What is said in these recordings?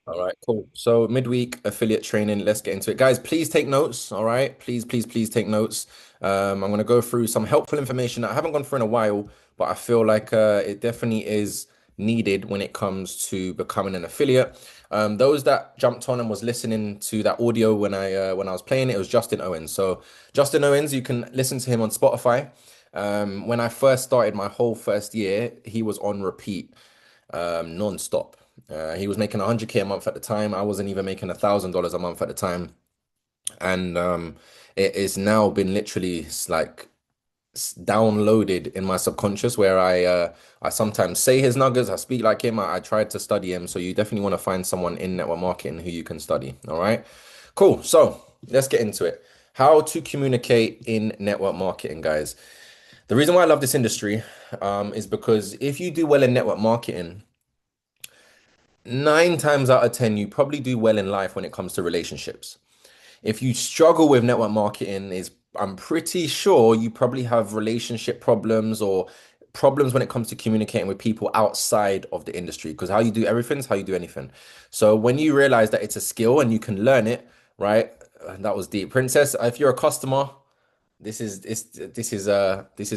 All right, cool. So midweek affiliate training, let's get into it. Guys, please take notes. All right. Please take notes. I'm gonna go through some helpful information that I haven't gone through in a while, but I feel like it definitely is needed when it comes to becoming an affiliate. Those that jumped on and was listening to that audio when I was playing it was Justin Owens. So Justin Owens, you can listen to him on Spotify. When I first started my whole first year, he was on repeat non-stop. He was making 100K a month at the time. I wasn't even making $1,000 a month at the time, and it is now been literally like downloaded in my subconscious where I sometimes say his nuggets, I speak like him. I tried to study him, so you definitely want to find someone in network marketing who you can study. All right, cool. So let's get into it. How to communicate in network marketing, guys. The reason why I love this industry is because if you do well in network marketing, 9 times out of 10, you probably do well in life when it comes to relationships. If you struggle with network marketing, I'm pretty sure you probably have relationship problems or problems when it comes to communicating with people outside of the industry. Because how you do everything is how you do anything. So when you realize that it's a skill and you can learn it, right? That was deep. Princess, if you're a customer, this is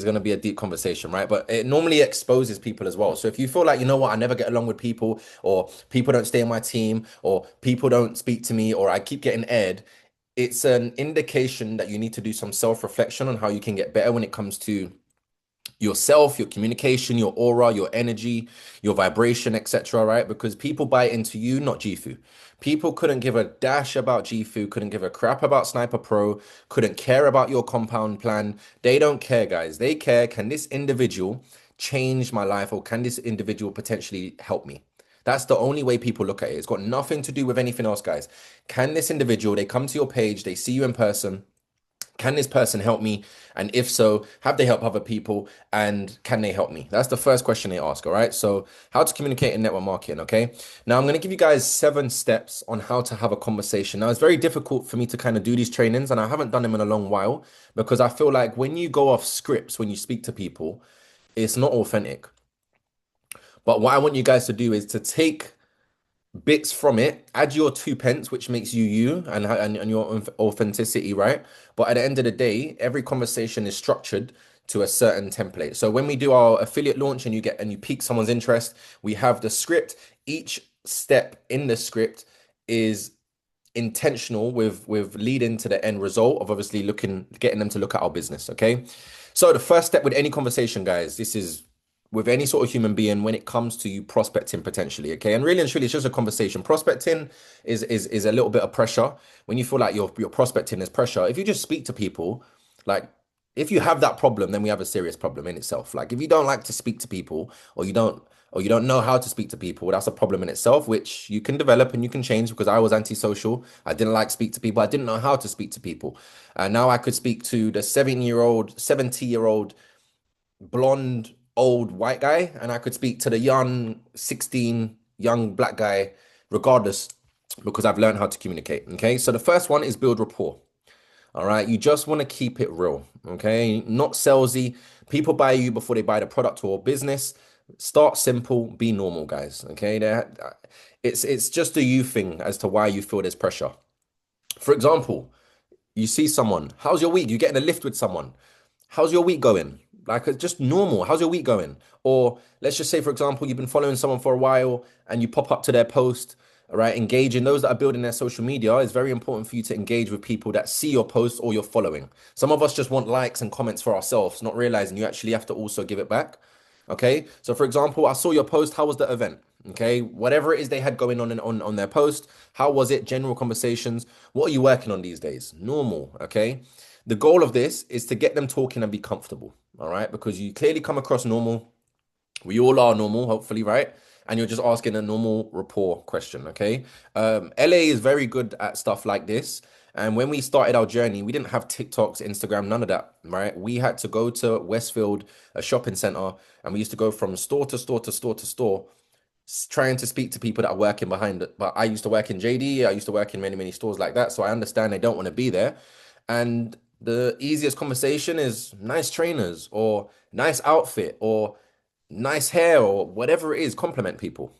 going to be a deep conversation, right? But it normally exposes people as well. So if you feel like, you know what, I never get along with people, or people don't stay in my team, or people don't speak to me, or I keep getting aired, it's an indication that you need to do some self-reflection on how you can get better when it comes to yourself, your communication, your aura, your energy, your vibration, etc. Right? Because people buy into you, not Gifu. People couldn't give a dash about Gifu, couldn't give a crap about Sniper Pro, couldn't care about your compound plan. They don't care, guys. They care, can this individual change my life or can this individual potentially help me? That's the only way people look at it. It's got nothing to do with anything else, guys. Can this individual, they come to your page, they see you in person, can this person help me? And if so, have they helped other people? And can they help me? That's the first question they ask. All right. So, how to communicate in network marketing. Okay. Now, I'm going to give you guys 7 steps on how to have a conversation. Now, it's very difficult for me to kind of do these trainings, and I haven't done them in a long while because I feel like when you go off scripts, when you speak to people, it's not authentic. But what I want you guys to do is to take bits from it, add your 2 pence, which makes you you and your authenticity, right? But at the end of the day, every conversation is structured to a certain template. So when we do our affiliate launch and you pique someone's interest, we have the script. Each step in the script is intentional with leading to the end result of obviously getting them to look at our business. Okay. So the first step with any conversation, guys, this is with any sort of human being when it comes to you prospecting potentially. Okay. And really and truly, it's just a conversation. Prospecting is a little bit of pressure. When you feel like you're prospecting, there's pressure. If you just speak to people, like if you have that problem, then we have a serious problem in itself. Like if you don't like to speak to people or you don't know how to speak to people, that's a problem in itself, which you can develop and you can change because I was antisocial. I didn't like to speak to people. I didn't know how to speak to people. And now I could speak to the 70-year-old blonde old white guy, and I could speak to the young 16 young black guy, regardless, because I've learned how to communicate. Okay. So the first one is build rapport. All right. You just want to keep it real. Okay. Not salesy. People buy you before they buy the product or business. Start simple, be normal, guys. Okay. It's just a you thing as to why you feel there's pressure. For example, you see someone, how's your week? You get in a lift with someone. How's your week going? Like it's just normal. How's your week going? Or let's just say, for example, you've been following someone for a while and you pop up to their post, all right? Engaging those that are building their social media is very important for you to engage with people that see your posts or you're following. Some of us just want likes and comments for ourselves, not realizing you actually have to also give it back. Okay. So for example, I saw your post. How was the event? Okay. Whatever it is they had going on their post, how was it? General conversations. What are you working on these days? Normal. Okay. The goal of this is to get them talking and be comfortable. All right. Because you clearly come across normal. We all are normal, hopefully, right? And you're just asking a normal rapport question, okay? LA is very good at stuff like this. And when we started our journey, we didn't have TikToks, Instagram, none of that, right? We had to go to Westfield, a shopping center, and we used to go from store to store to store to store, trying to speak to people that are working behind it. But I used to work in JD, I used to work in many, many stores like that. So I understand they don't want to be there. And the easiest conversation is nice trainers or nice outfit or nice hair or whatever it is, compliment people.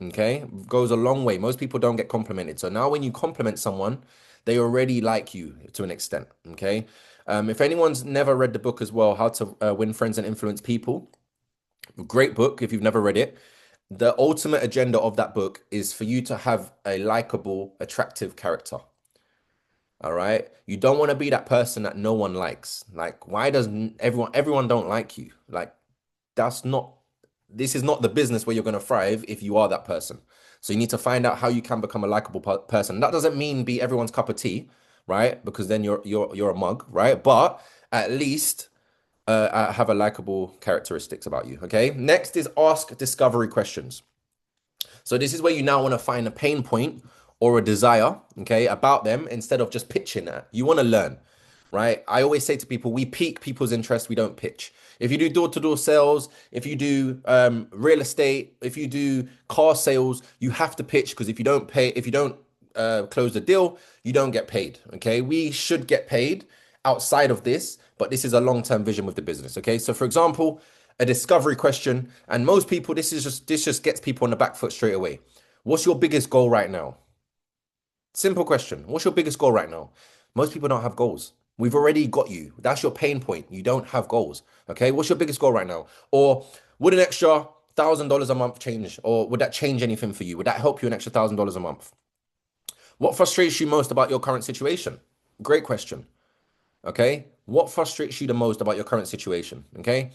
Okay, goes a long way. Most people don't get complimented. So now when you compliment someone, they already like you to an extent. Okay. If anyone's never read the book as well, How to Win Friends and Influence People, great book. If you've never read it, the ultimate agenda of that book is for you to have a likable, attractive character. All right. You don't want to be that person that no one likes. Like, why does everyone don't like you? Like, that's not, this is not the business where you're going to thrive if you are that person. So you need to find out how you can become a likable person. That doesn't mean be everyone's cup of tea, right? Because then you're a mug, right? But at least have a likable characteristics about you. Okay. Next is ask discovery questions. So this is where you now want to find a pain point or a desire, okay, about them instead of just pitching that. You want to learn, right? I always say to people, we pique people's interest, we don't pitch. If you do door-to-door sales, if you do real estate, if you do car sales, you have to pitch because if you don't close the deal, you don't get paid. Okay, we should get paid outside of this, but this is a long-term vision with the business. Okay, so for example, a discovery question, and most people, this just gets people on the back foot straight away. What's your biggest goal right now? Simple question. What's your biggest goal right now? Most people don't have goals. We've already got you. That's your pain point. You don't have goals. Okay. What's your biggest goal right now? Or would an extra $1,000 a month change? Or would that change anything for you? Would that help you an extra $1,000 a month? What frustrates you most about your current situation? Great question. Okay. What frustrates you the most about your current situation? Okay.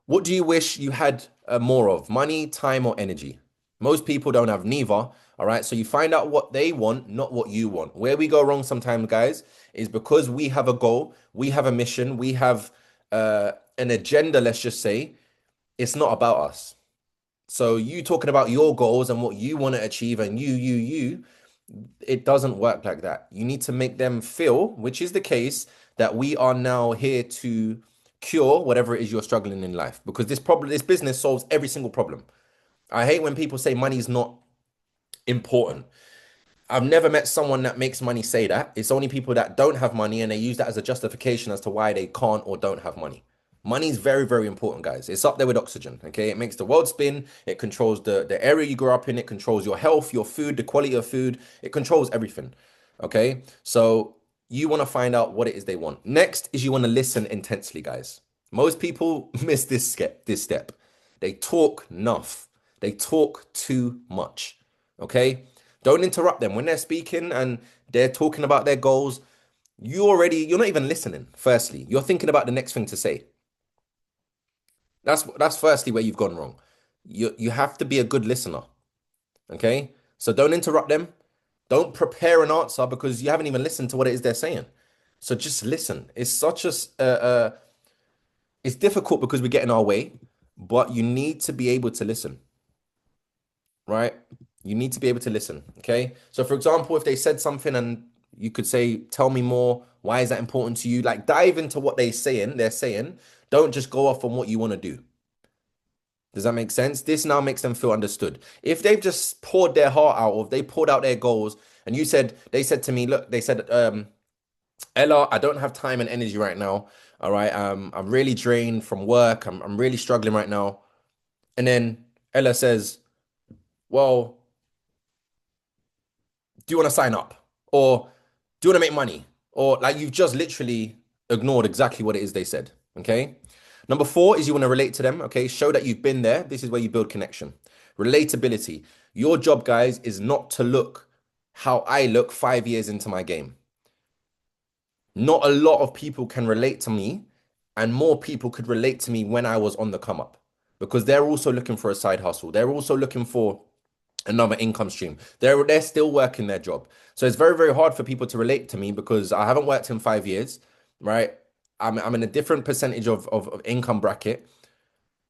What do you wish you had more of? Money, time, or energy? Most people don't have neither. All right. So you find out what they want, not what you want. Where we go wrong sometimes, guys, is because we have a goal, we have a mission, we have an agenda, let's just say, it's not about us. So you talking about your goals and what you want to achieve and you, it doesn't work like that. You need to make them feel, which is the case, that we are now here to cure whatever it is you're struggling in life because this business solves every single problem. I hate when people say money is not important. I've never met someone that makes money say that. It's only people that don't have money and they use that as a justification as to why they can't or don't have money. Money is very, very important, guys. It's up there with oxygen. Okay. It makes the world spin. It controls the area you grow up in. It controls your health, your food, the quality of food. It controls everything. Okay. So you want to find out what it is they want. Next is you want to listen intensely, guys. Most people miss this step. They talk enough. They talk too much. Okay. Don't interrupt them when they're speaking and they're talking about their goals. You're not even listening. Firstly, you're thinking about the next thing to say. That's firstly where you've gone wrong. You have to be a good listener. Okay. So don't interrupt them. Don't prepare an answer because you haven't even listened to what it is they're saying. So just listen. It's such it's difficult because we get in our way, but you need to be able to listen, right? You need to be able to listen. Okay. So for example, if they said something and you could say, tell me more. Why is that important to you? Like dive into what they're saying. Don't just go off on what you want to do. Does that make sense? This now makes them feel understood. If they've just poured their heart out, or if they poured out their goals, and they said to me, look, they said, Ella, I don't have time and energy right now. All right. I'm really drained from work. I'm really struggling right now. And then Ella says, well, do you want to sign up? Or do you want to make money? Or like you've just literally ignored exactly what it is they said. Okay. Number four is you want to relate to them. Okay. Show that you've been there. This is where you build connection. Relatability. Your job, guys, is not to look how I look 5 years into my game. Not a lot of people can relate to me, and more people could relate to me when I was on the come up because they're also looking for a side hustle. They're also looking for another income stream. They're still working their job. So it's very, very hard for people to relate to me because I haven't worked in 5 years, right? I'm in a different percentage of income bracket,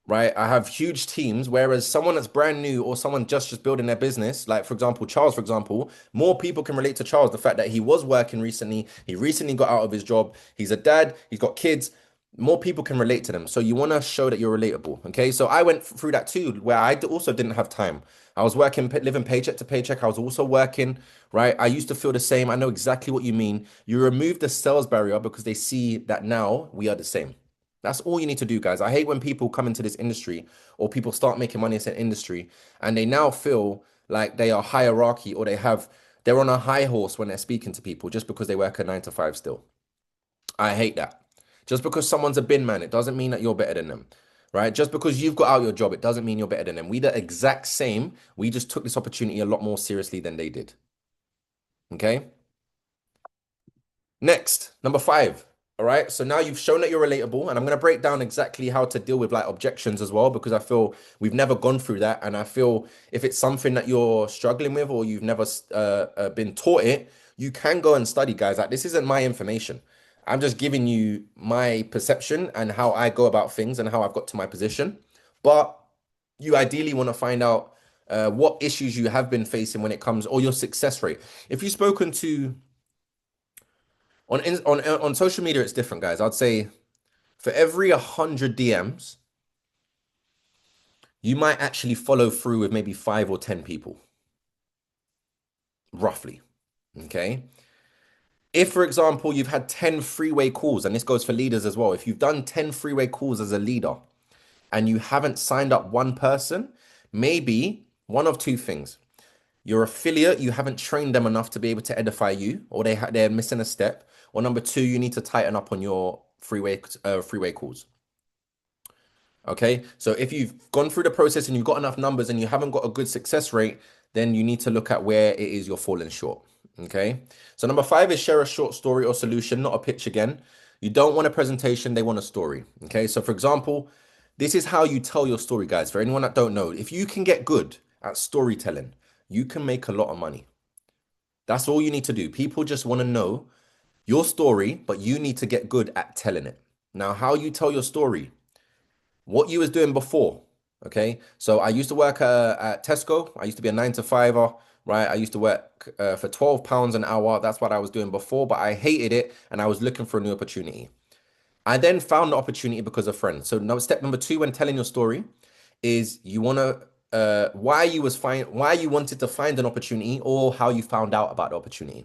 right? I have huge teams, whereas someone that's brand new or someone just building their business, like for example, Charles, for example, more people can relate to Charles. The fact that he was working recently, he recently got out of his job, he's a dad, he's got kids. More people can relate to them. So you want to show that you're relatable. Okay. So I went through that too, where I also didn't have time. I was working, living paycheck to paycheck. I was also working, right? I used to feel the same. I know exactly what you mean. You remove the sales barrier because they see that now we are the same. That's all you need to do, guys. I hate when people come into this industry or people start making money in an industry and they now feel like they are hierarchy or they're on a high horse when they're speaking to people just because they work a 9 to 5 still. I hate that. Just because someone's a bin man, it doesn't mean that you're better than them, right? Just because you've got out your job, it doesn't mean you're better than them. We the exact same. We just took this opportunity a lot more seriously than they did. Okay. Next, number 5. All right. So now you've shown that you're relatable, and I'm going to break down exactly how to deal with like objections as well, because I feel we've never gone through that. And I feel if it's something that you're struggling with or you've never been taught it, you can go and study, guys. Like, this isn't my information. I'm just giving you my perception and how I go about things and how I've got to my position. But you ideally want to find out what issues you have been facing when it comes, or your success rate. If you've spoken to on social media, it's different, guys. I'd say for every 100 DMs, you might actually follow through with maybe 5 or 10 people, roughly. Okay. If, for example, you've had 10 freeway calls, and this goes for leaders as well, if you've done 10 freeway calls as a leader and you haven't signed up one person, maybe one of two things. Your affiliate, you haven't trained them enough to be able to edify you, or they're missing a step. Or number 2, you need to tighten up on your freeway calls. Okay, so if you've gone through the process and you've got enough numbers and you haven't got a good success rate, then you need to look at where it is you're falling short. Okay, so number 5 is share a short story or solution, not a pitch again. You don't want a presentation, they want a story. Okay, so for example, this is how you tell your story, guys. For anyone that don't know, if you can get good at storytelling, you can make a lot of money. That's all you need to do. People just want to know your story, but you need to get good at telling it. Now, how you tell your story, what you was doing before. Okay, so I used to work at Tesco. I used to be a 9 to 5er, right? I used to work for £12 an hour. That's what I was doing before, but I hated it and I was looking for a new opportunity. I then found the opportunity because of friends. So now step number 2 when telling your story is you want to why you wanted to find an opportunity or how you found out about the opportunity.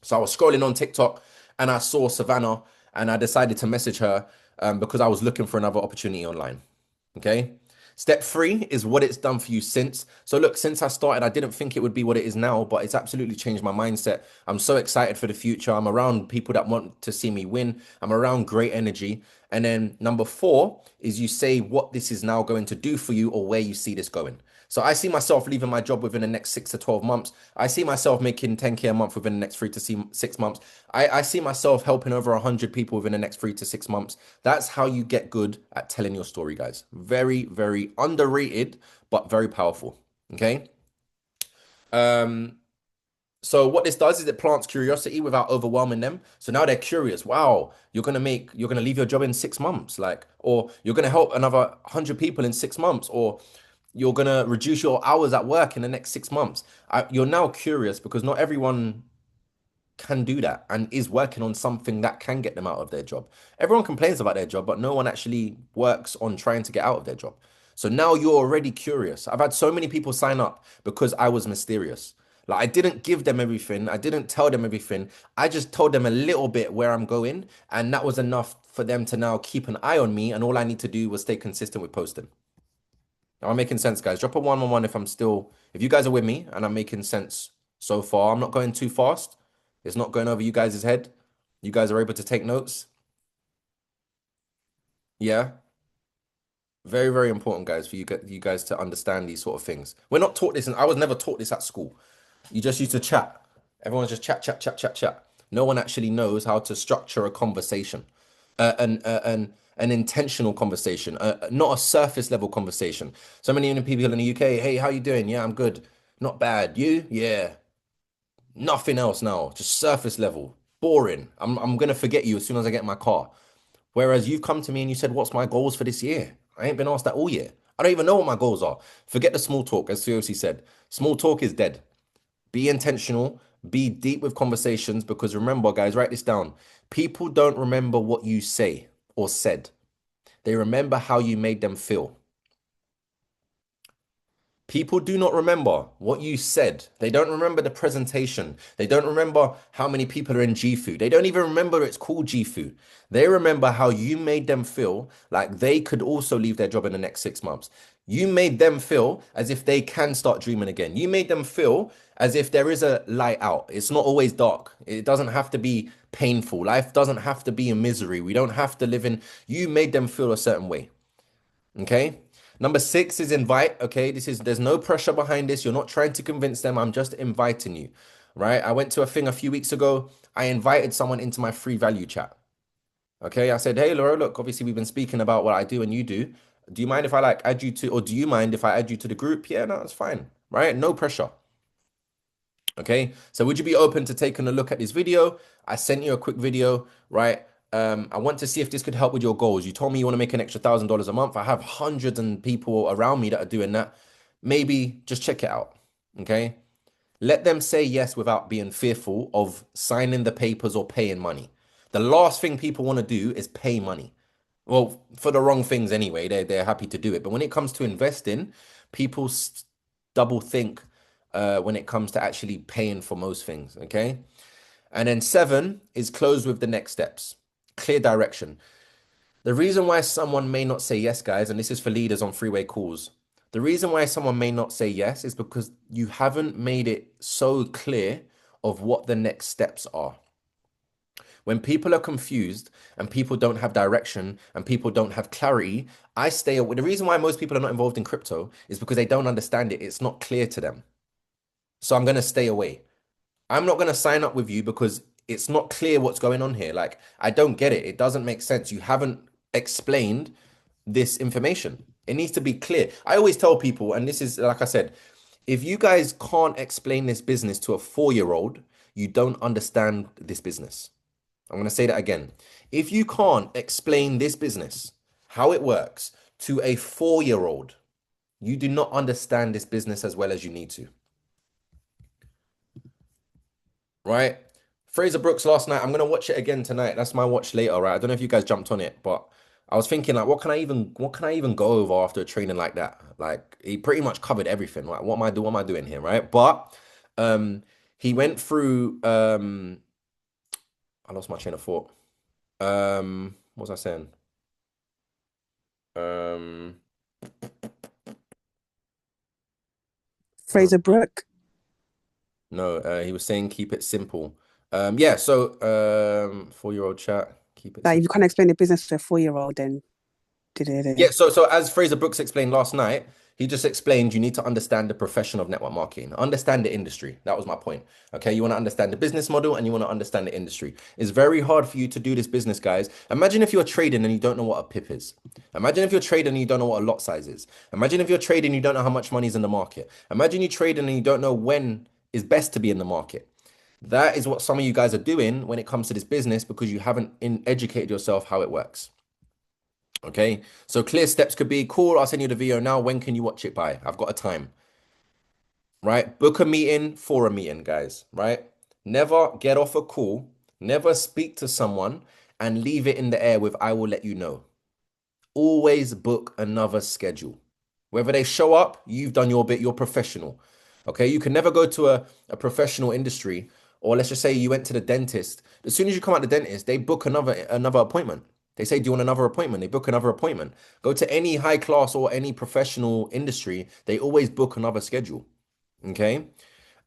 So I was scrolling on TikTok and I saw Savannah and I decided to message her because I was looking for another opportunity online. Okay. Step 3 is what it's done for you since. So look, since I started, I didn't think it would be what it is now, but it's absolutely changed my mindset. I'm so excited for the future. I'm around people that want to see me win. I'm around great energy. And then number 4 is you say what this is now going to do for you or where you see this going. So I see myself leaving my job within the next 6 to 12 months. I see myself making 10K a month within the next 3 to 6 months. I see myself helping over 100 people within the next 3 to 6 months. That's how you get good at telling your story, guys. Very, very underrated, but very powerful. Okay. So what this does is it plants curiosity without overwhelming them. So now they're curious. Wow, you're gonna leave your job in 6 months, like, or you're gonna help another 100 people in 6 months, or you're gonna reduce your hours at work in the next 6 months. You're now curious because not everyone can do that and is working on something that can get them out of their job. Everyone complains about their job, but no one actually works on trying to get out of their job. So now you're already curious. I've had so many people sign up because I was mysterious. Like, I didn't give them everything. I didn't tell them everything. I just told them a little bit where I'm going, and that was enough for them to now keep an eye on me. And all I need to do was stay consistent with posting. Am I making sense, guys? Drop a 111 if you guys are with me and I'm making sense so far. I'm not going too fast. It's not going over you guys' head. You guys are able to take notes. Yeah. Very, very important, guys, for you guys to understand these sort of things. We're not taught this, and I was never taught this at school. You just used to chat. Everyone's just chat, chat, chat, chat, chat. No one actually knows how to structure a conversation, an intentional conversation, not a surface level conversation. So many people in the UK, hey, how you doing? Yeah, I'm good. Not bad. You? Yeah. Nothing else now. Just surface level. Boring. I'm gonna forget you as soon as I get in my car. Whereas you've come to me and you said, what's my goals for this year? I ain't been asked that all year. I don't even know what my goals are. Forget the small talk, as COC said. Small talk is dead. Be intentional, be deep with conversations, because remember, guys, write this down. People don't remember what you say or said. They remember how you made them feel. People do not remember what you said. They don't remember the presentation. They don't remember how many people are in GFU. They don't even remember it's called GFU. They remember how you made them feel like they could also leave their job in the next 6 months. You made them feel as if they can start dreaming again. You made them feel as if there is a light out. It's not always dark. It doesn't have to be painful. Life doesn't have to be in misery. We don't have to live in. You made them feel a certain way. Okay. Number six is invite. Okay. There's no pressure behind this. You're not trying to convince them. I'm just inviting you. Right. I went to a thing a few weeks ago. I invited someone into my free value chat. Okay. I said, hey, Laura, look, obviously we've been speaking about what I do and you do. Do you mind if I like add you to, or do you mind if I add you to the group? Yeah, no, it's fine. Right. No pressure. Okay. So would you be open to taking a look at this video? I sent you a quick video, right? I want to see if this could help with your goals. You told me you want to make an extra $1,000 a month. I have hundreds and people around me that are doing that. Maybe just check it out. Okay. Let them say yes without being fearful of signing the papers or paying money. The last thing people want to do is pay money. Well, for the wrong things anyway, they're happy to do it. But when it comes to investing, people double think when it comes to actually paying for most things. Okay. And then seven is close with the next steps. Clear direction. The reason why someone may not say yes, guys, and this is for leaders on freeway calls, the reason why someone may not say yes is because you haven't made it so clear of what the next steps are. When people are confused and people don't have direction and people don't have clarity, I stay away. The reason why most people are not involved in crypto is because they don't understand it. It's not clear to them. So I'm going to stay away. I'm not going to sign up with you because it's not clear what's going on here. Like, I don't get it. It doesn't make sense. You haven't explained this information. It needs to be clear. I always tell people, and this is, like I said, if you guys can't explain this business to a 4-year-old, you don't understand this business. I'm going to say that again. If you can't explain this business, how it works, to a 4-year-old, you do not understand this business as well as you need to. Right? Fraser Brooks last night. I'm gonna watch it again tonight. That's my watch later, right? I don't know if you guys jumped on it, but I was thinking like, what can I even go over after a training like that? Like he pretty much covered everything. Like, what am I doing here, right? But he went through I lost my train of thought. What was I saying? Um Fraser Brook. no, he was saying keep it simple. Yeah, so 4-year-old chat, keep it Like if simple. you can't explain the business to a 4-year-old, then Yeah, so as Fraser Brooks explained last night, he just explained you need to understand the profession of network marketing, understand the industry. That was my point. Okay, you want to understand the business model and you want to understand the industry. It's very hard for you to do this business, guys. Imagine if you're trading and you don't know what a pip is. Imagine if you're trading and you don't know what a lot size is. Imagine if you're trading and you don't know how much money is in the market. Imagine you trading and you don't know when is best to be in the market. That is what some of you guys are doing when it comes to this business because you haven't educated yourself how it works. Okay, so clear steps could be cool. I'll send you the video now. When can you watch it by? I've got a time, right? Book a meeting for a meeting, guys, right? Never get off a call, never speak to someone and leave it in the air with I will let you know. Always book another schedule. Whether they show up, you've done your bit, you're professional. Okay, you can never go to a professional industry, or let's just say you went to the dentist. As soon as you come out the dentist, they book another appointment. They say, do you want another appointment? They book another appointment. Go to any high class or any professional industry, they always book another schedule. Okay.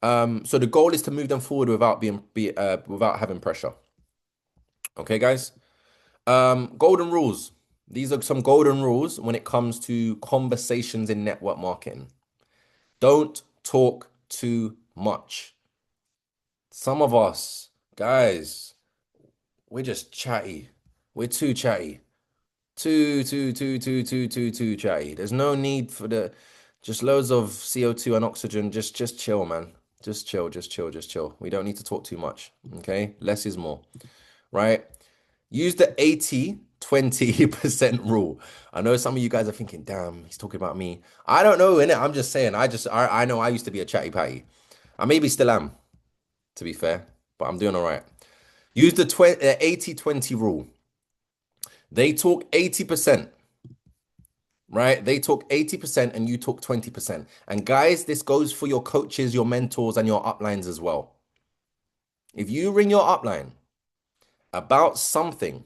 So the goal is to move them forward without without having pressure. Okay, guys. Golden rules. These are some golden rules when it comes to conversations in network marketing. Don't talk too much. Some of us, guys, we're just chatty. We're too chatty. Too chatty. There's no need for just loads of CO2 and oxygen. Just chill, man. Just chill, just chill, just chill. We don't need to talk too much. Okay? Less is more. Right? Use the 80-20% rule. I know some of you guys are thinking, damn, he's talking about me. I don't know, innit? I'm just saying, I know I used to be a chatty patty. I maybe still am, to be fair, but I'm doing all right. Use the 80-20 rule. They talk 80%. right? They talk 80% and you talk 20%. And guys, this goes for your coaches, your mentors, and your uplines as well. If you ring your upline about something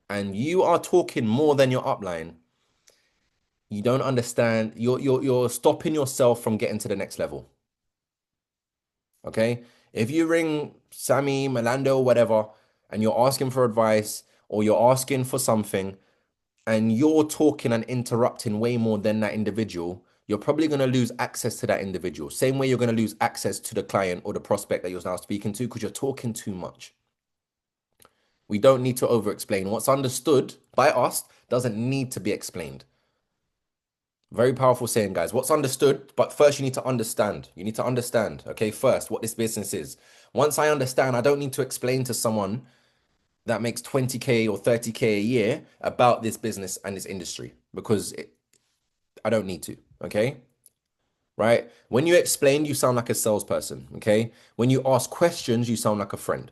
and you are talking more than your upline, you don't understand. You're stopping yourself from getting to the next level. Okay? If you ring Sammy, Melando, whatever, and you're asking for advice or you're asking for something and you're talking and interrupting way more than that individual, you're probably going to lose access to that individual. Same way you're going to lose access to the client or the prospect that you're now speaking to because you're talking too much. We don't need to over explain. What's understood by us doesn't need to be explained. Very powerful saying, guys. What's understood, but first you need to understand. You need to understand, okay, first what this business is. Once I understand, I don't need to explain to someone that makes 20K or 30K a year about this business and this industry because I don't need to, okay? Right? When you explain, you sound like a salesperson, okay? When you ask questions, you sound like a friend.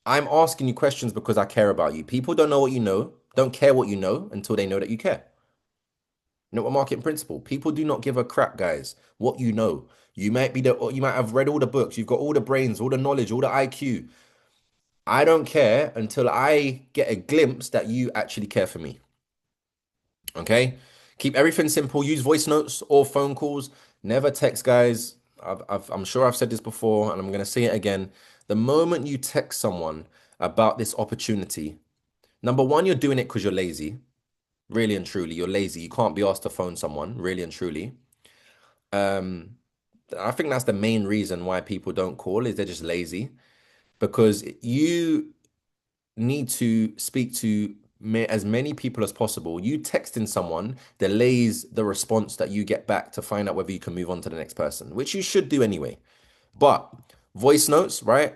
I'm asking you questions because I care about you. People don't know what you know, don't care what you know until they know that you care. Network marketing principle. People do not give a crap, guys, what you know. You might have read all the books, you've got all the brains, all the knowledge, all the IQ. I don't care until I get a glimpse that you actually care for me. Okay? Keep everything simple. Use voice notes or phone calls. Never text, guys. I'm sure I've said this before, and I'm going to say it again. The moment you text someone about this opportunity, number one, you're doing it because you're lazy. Really and truly, you're lazy. You can't be asked to phone someone, really and truly. Um, I think that's the main reason why people don't call is they're just lazy because you need to speak to as many people as possible. You texting someone delays the response that you get back to find out whether you can move on to the next person, which you should do anyway. But voice notes, right?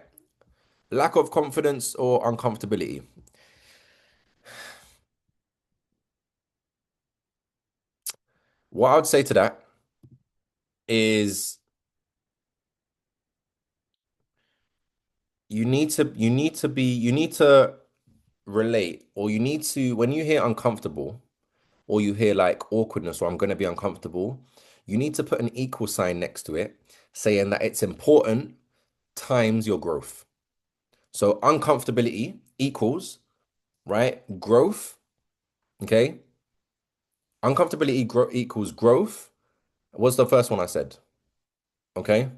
Lack of confidence or uncomfortability. What I would say to that is you need to relate or you need to when you hear uncomfortable or you hear like awkwardness or I'm going to be uncomfortable, you need to put an equal sign next to it saying that it's important times your growth. So uncomfortability equals, right? Growth, okay? Equals growth. What's the first one I said? Okay?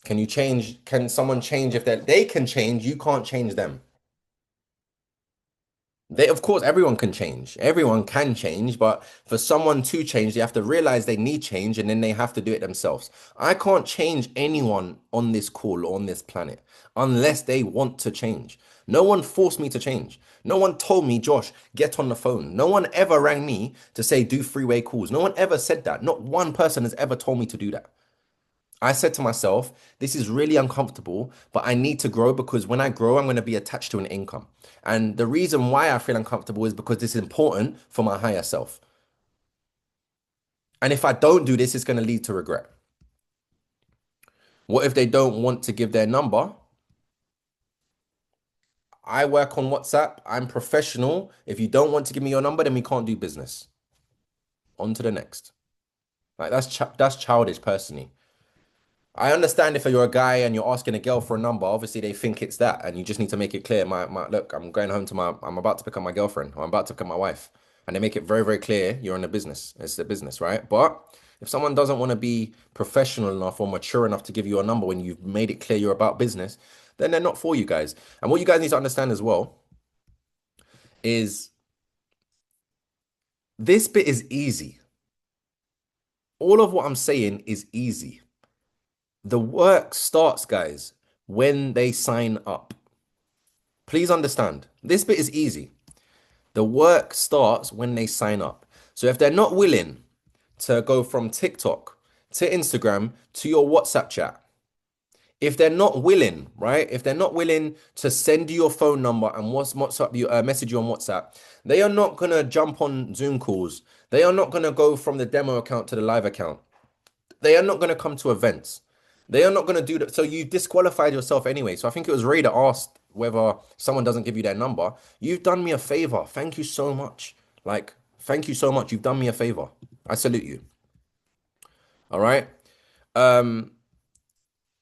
Can you change? Can someone change if they can change, you can't change them. They, of course, everyone can change. Everyone can change, but for someone to change, they have to realize they need change and then they have to do it themselves. I can't change anyone on this call or on this planet unless they want to change. No one forced me to change. No one told me, Josh, get on the phone. No one ever rang me to say do three-way calls. No one ever said that. Not one person has ever told me to do that. I said to myself, this is really uncomfortable, but I need to grow because when I grow, I'm going to be attached to an income. And the reason why I feel uncomfortable is because this is important for my higher self. And if I don't do this, it's going to lead to regret. What if they don't want to give their number? I work on WhatsApp. I'm professional. If you don't want to give me your number, then we can't do business. On to the next. Like that's childish personally. I understand if you're a guy and you're asking a girl for a number, obviously they think it's that, and you just need to make it clear. Look, I'm going home to I'm about to pick up my girlfriend, or I'm about to pick up my wife, and they make it very, very clear you're in a business. It's the business, right? But if someone doesn't want to be professional enough or mature enough to give you a number when you've made it clear you're about business, then they're not for you guys. And what you guys need to understand as well is this bit is easy. All of what I'm saying is easy. The work starts, guys, when they sign up. Please understand, this bit is easy. The work starts when they sign up. So if they're not willing to go from TikTok to Instagram to your WhatsApp chat, if they're not willing, right? If they're not willing to send you your phone number and WhatsApp you, message you on WhatsApp, they are not gonna jump on Zoom calls. They are not gonna go from the demo account to the live account. They are not gonna come to events. They are not gonna do that. So you disqualified yourself anyway. So I think it was Ray that asked whether someone doesn't give you their number, you've done me a favor. Thank you so much. Like, thank you so much. You've done me a favor. I salute you. All right. Um,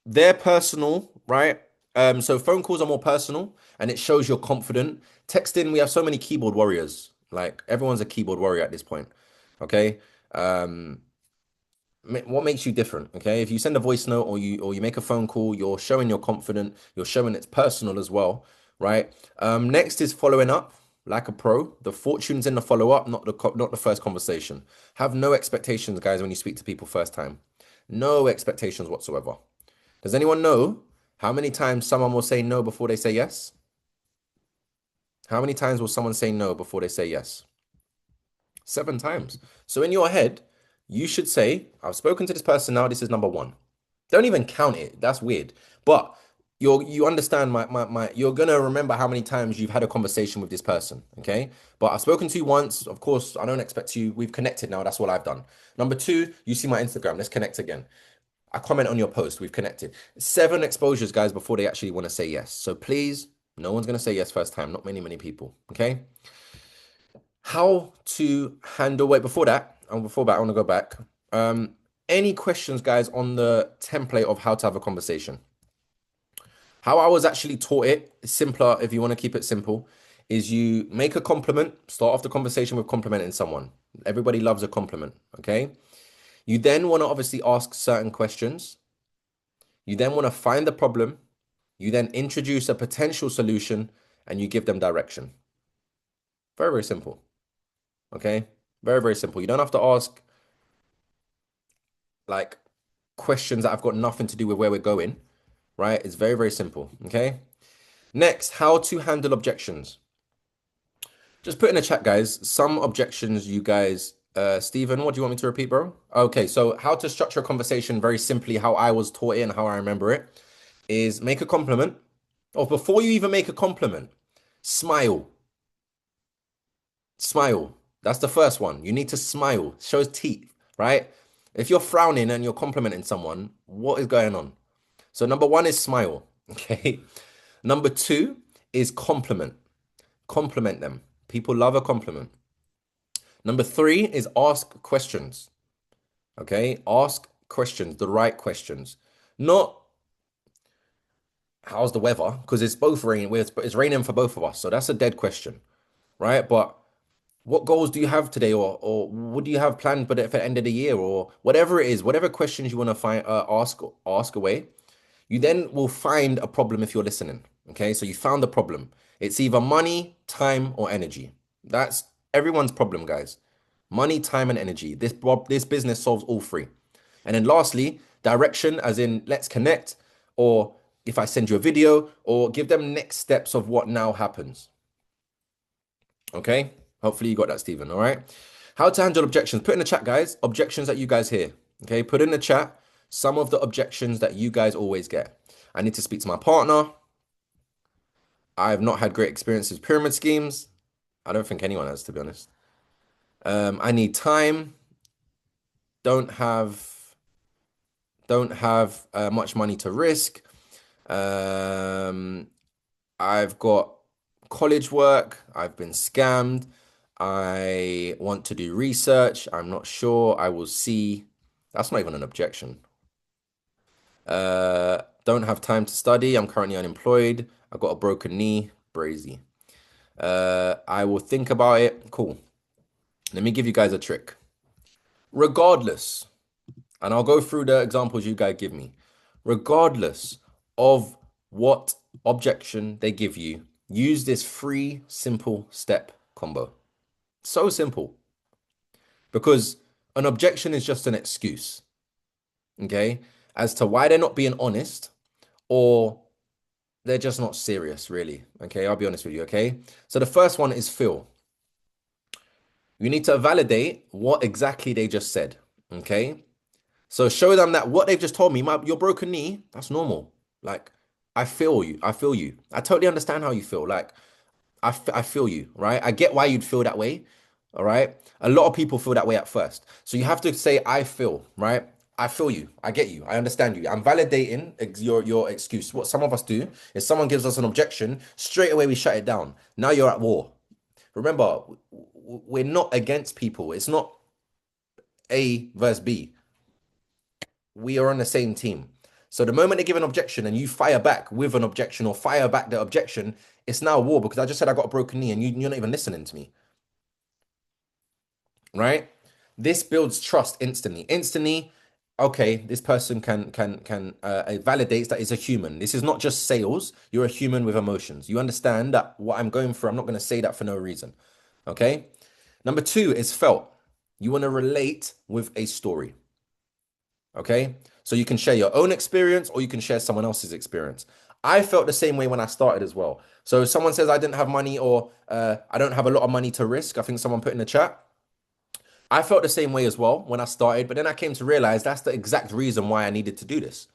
they're personal, right? So phone calls are more personal and it shows you're confident. Texting, we have so many keyboard warriors. Like everyone's a keyboard warrior at this point. Okay. Um, what makes you different? Okay. If you send a voice note or you make a phone call, you're showing you're confident, you're showing it's personal as well, right? Next is following up like a pro. The fortune's in the follow-up, not the first conversation. Have no expectations, guys, when you speak to people first time. No expectations whatsoever. Does anyone know how many times someone will say no before they say yes? How many times will someone say no before they say yes? 7 times. So in your head, you should say, I've spoken to this person now, this is number one. Don't even count it. That's weird. But you understand my you're gonna remember how many times you've had a conversation with this person, okay? But I've spoken to you once. Of course, I don't expect you. We've connected now. That's all I've done. Number two, you see my Instagram. Let's connect again. I comment on your post. We've connected. 7 exposures, guys, before they actually want to say yes. So please, no one's going to say yes first time. Not many people. Okay. How to handle, wait, before that, I want to go back. Any questions, guys, on the template of how to have a conversation? How I was actually taught it is simpler if you want to keep it simple, is you make a compliment, start off the conversation with complimenting someone. Everybody loves a compliment. Okay. You then want to obviously ask certain questions. You then want to find the problem. You then introduce a potential solution and you give them direction. Very, very simple. Okay. Very, very simple. You don't have to ask like questions that have got nothing to do with where we're going, right? It's very, very simple. Okay. Next, how to handle objections. Just put in the chat, guys, some objections you guys, Stephen, what do you want me to repeat, bro? Okay, so how to structure a conversation very simply, how I was taught it and how I remember it, is make a compliment. Or before you even make a compliment, smile. Smile. That's the first one. You need to smile. Shows teeth, right? If you're frowning and you're complimenting someone, what is going on? So number one is smile, okay? Number two is compliment. Compliment them. People love a compliment. Number three is ask questions. Okay, ask questions, the right questions. Not how's the weather? Because it's both raining. It's raining for both of us, so that's a dead question, right? But what goals do you have today, or what do you have planned for the end of the year, or whatever it is, whatever questions you want to find, ask away. You then will find a problem if you're listening. Okay, so you found the problem. It's either money, time, or energy. That's everyone's problem, guys. Money, time, and energy. This business solves all three. And then lastly, direction, as in let's connect, or if I send you a video, or give them next steps of what now happens. Okay, hopefully you got that, Stephen. All right. How to handle objections. Put in the chat, guys, objections that you guys hear. Okay, put in the chat some of the objections that you guys always get. I need to speak to my partner. I've not had great experiences with pyramid schemes. I don't think anyone has, to be honest. I need time. Don't have much money to risk. I've got college work. I've been scammed. I want to do research. I'm not sure. I will see. That's not even an objection. Don't have time to study. I'm currently unemployed. I've got a broken knee. Brazy. I will think about it. Cool. Let me give you guys a trick. Regardless, and I'll go through the examples you guys give me. Regardless of what objection they give you, use this 3 simple step combo. So simple. Because an objection is just an excuse, okay, as to why they're not being honest or they're just not serious, really. Okay, I'll be honest with you, okay? So the first one is feel. You need to validate what exactly they just said, okay? So show them that what they've just told me, your broken knee, that's normal. Like, I feel you. I feel you. I totally understand how you feel. Like, I feel you, right? I get why you'd feel that way, all right? A lot of people feel that way at first. So you have to say, I feel, right? I feel you. I get you. I understand you. I'm validating your excuse. What some of us do is someone gives us an objection, straight away we shut it down. Now you're at war. Remember, we're not against people. It's not A versus B. We are on the same team. So the moment they give an objection and you fire back with an objection or fire back the objection, it's now a war because I just said I got a broken knee and you're not even listening to me, right? This builds trust instantly. Instantly, okay, this person can it validates that it's a human. This is not just sales. You're a human with emotions. You understand that what I'm going through, I'm not going to say that for no reason. Okay. Number two is felt. You want to relate with a story. Okay. So you can share your own experience or you can share someone else's experience. I felt the same way when I started as well. So if someone says I didn't have money or I don't have a lot of money to risk, I think someone put in the chat. I felt the same way as well when I started, but then I came to realize that's the exact reason why I needed to do this.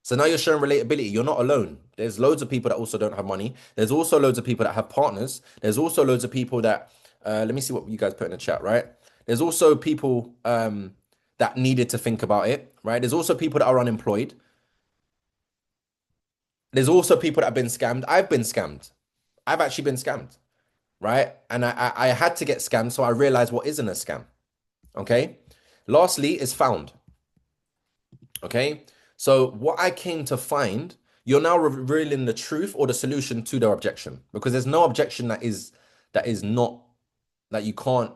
So now you're showing relatability. You're not alone. There's loads of people that also don't have money. There's also loads of people that have partners. There's also loads of people that, let me see what you guys put in the chat, right? There's also people that needed to think about it, right? There's also people that are unemployed. There's also people that have been scammed. I've been scammed. I've actually been scammed, right? And I had to get scammed, so I realized what isn't a scam. Okay. Lastly is found. Okay. So what I came to find, you're now revealing the truth or the solution to their objection because there's no objection that is not that you can't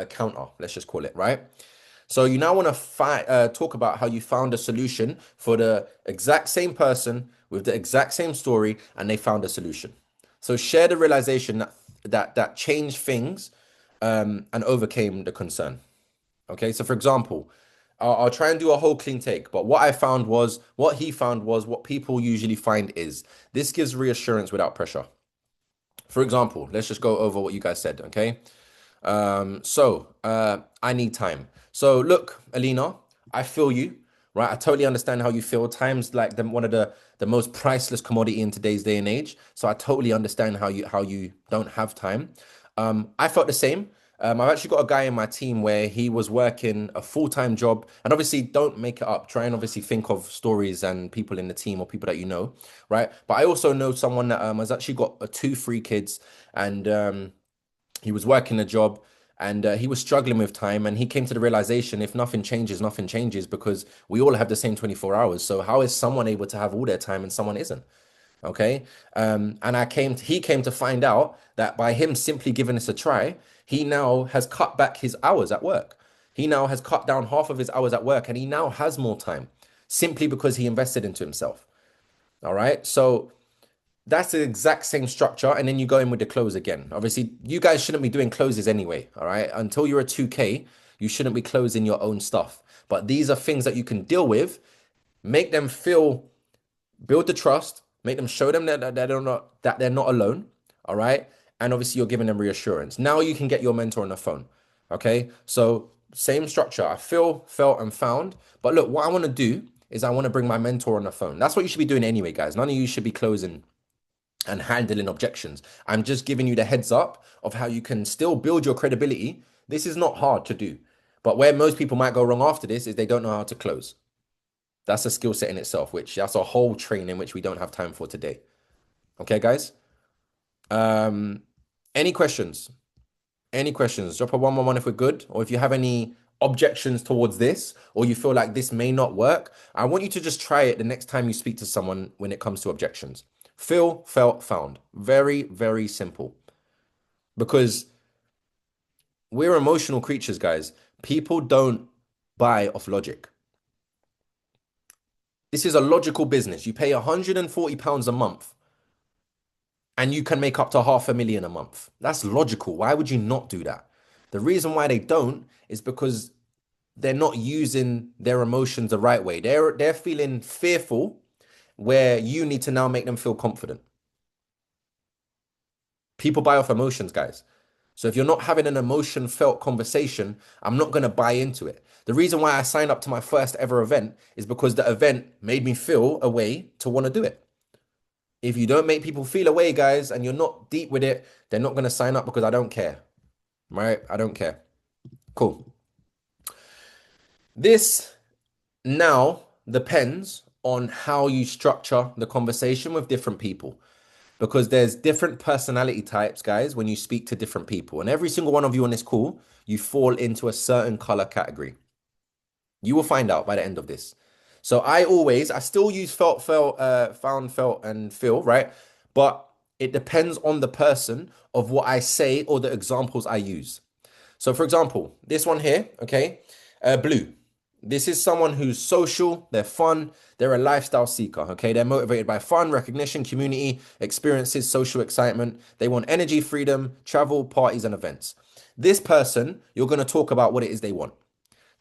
counter. Let's just call it right. So you now want to talk about how you found a solution for the exact same person with the exact same story, and they found a solution. So share the realization that changed things and overcame the concern. Okay, so for example, I'll try and do a whole clean take, but what he found was what people usually find is this gives reassurance without pressure. For example, let's just go over what you guys said, okay? I need time. So look, Alina, I feel you, right? I totally understand how you feel. Time's like one of the most priceless commodity in today's day and age. So I totally understand how you don't have time. I felt the same. I've actually got a guy in my team where he was working a full-time job, and obviously don't make it up. Try and obviously think of stories and people in the team or people that you know, right? But I also know someone that has actually got two free kids, and he was working a job and he was struggling with time and he came to the realization if nothing changes, nothing changes because we all have the same 24 hours. So how is someone able to have all their time and someone isn't? Okay. And he came to find out that by him simply giving this a try, he now has cut back his hours at work. He now has cut down half of his hours at work and he now has more time simply because he invested into himself. All right. So that's the exact same structure. And then you go in with the close again. Obviously, you guys shouldn't be doing closes anyway. All right. Until you're a 2K, you shouldn't be closing your own stuff. But these are things that you can deal with, make them feel, build the trust, make them show them that they're not alone. All right. And obviously, you're giving them reassurance. Now you can get your mentor on the phone. Okay. So, same structure. I feel, felt, and found. But look, what I want to do is I want to bring my mentor on the phone. That's what you should be doing anyway, guys. None of you should be closing and handling objections. I'm just giving you the heads up of how you can still build your credibility. This is not hard to do. But where most people might go wrong after this is they don't know how to close. That's a skill set in itself, which that's a whole training which we don't have time for today. Okay, guys? Um, any questions? Any questions? Drop a 111 if we're good, or if you have any objections towards this, or you feel like this may not work. I want you to just try it the next time you speak to someone when it comes to objections. Feel, felt, found. Very, very simple. Because we're emotional creatures, guys. People don't buy off logic. This is a logical business. You pay £140 a month and you can make up to 500,000 a month. That's logical. Why would you not do that? The reason why they don't is because they're not using their emotions the right way. They're feeling fearful where you need to now make them feel confident. People buy off emotions, guys. So if you're not having an emotion felt conversation, I'm not going to buy into it. The reason why I signed up to my first ever event is because the event made me feel a way to want to do it. If you don't make people feel a way, guys, and you're not deep with it, they're not going to sign up because I don't care. Right? I don't care. Cool. This Now depends on how you structure the conversation with different people because there's different personality types, guys, when you speak to different people. And every single one of you on this call, you fall into a certain color category. You will find out by the end of this. So I still use found, felt, and feel, right? But it depends on the person of what I say or the examples I use. So, for example, this one here, okay, blue. This is someone who's social, they're fun, they're a lifestyle seeker, okay? They're motivated by fun, recognition, community, experiences, social excitement. They want energy, freedom, travel, parties, and events. This person, you're going to talk about what it is they want.